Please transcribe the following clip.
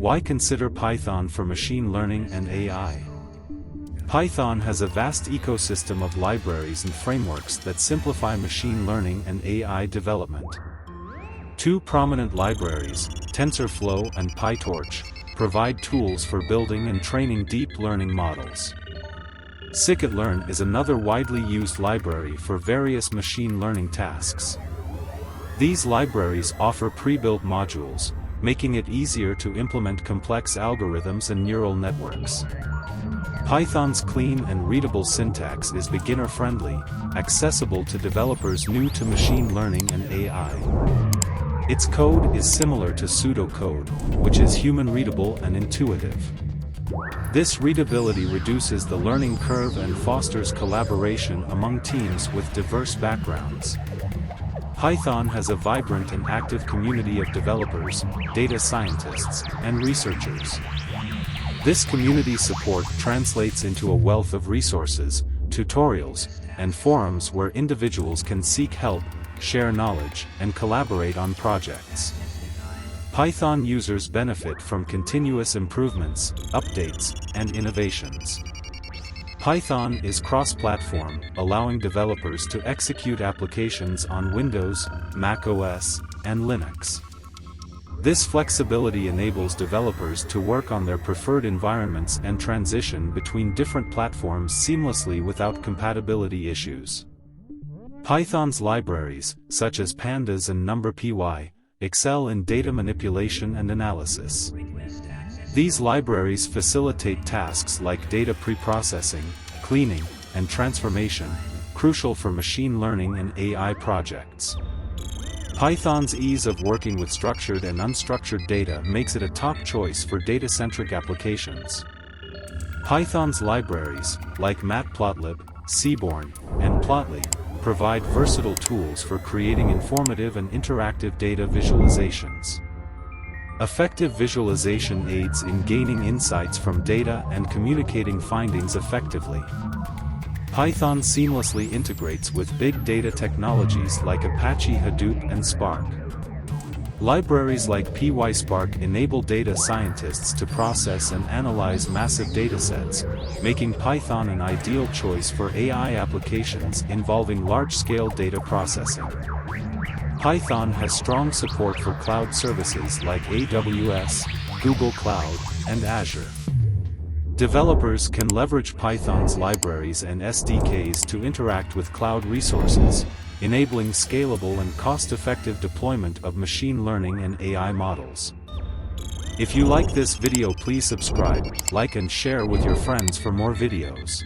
Why consider Python for machine learning and AI? Python has a vast ecosystem of libraries and frameworks that simplify machine learning and AI development. Two prominent libraries, TensorFlow and PyTorch, provide tools for building and training deep learning models. Scikit-learn is another widely used library for various machine learning tasks. These libraries offer pre-built modules, making it easier to implement complex algorithms and neural networks. Python's clean and readable syntax is beginner-friendly, accessible to developers new to machine learning and AI. Its code is similar to pseudocode, which is human-readable and intuitive. This readability reduces the learning curve and fosters collaboration among teams with diverse backgrounds. Python has a vibrant and active community of developers, data scientists, and researchers. This community support translates into a wealth of resources, tutorials, and forums where individuals can seek help, share knowledge, and collaborate on projects. Python users benefit from continuous improvements, updates, and innovations. Python is cross-platform, allowing developers to execute applications on Windows, Mac OS, and Linux. This flexibility enables developers to work on their preferred environments and transition between different platforms seamlessly without compatibility issues. Python's libraries, such as Pandas and NumPy, excel in data manipulation and analysis. These libraries facilitate tasks like data preprocessing, cleaning, and transformation, crucial for machine learning and AI projects. Python's ease of working with structured and unstructured data makes it a top choice for data-centric applications. Python's libraries, like Matplotlib, Seaborn, and Plotly, provide versatile tools for creating informative and interactive data visualizations. Effective visualization aids in gaining insights from data and communicating findings effectively. Python seamlessly integrates with big data technologies like Apache Hadoop and Spark. Libraries like PySpark enable data scientists to process and analyze massive datasets, making Python an ideal choice for AI applications involving large-scale data processing. Python has strong support for cloud services like AWS, Google Cloud, and Azure. Developers can leverage Python's libraries and SDKs to interact with cloud resources, enabling scalable and cost-effective deployment of machine learning and AI models. If you like this video, please subscribe, like and share with your friends for more videos.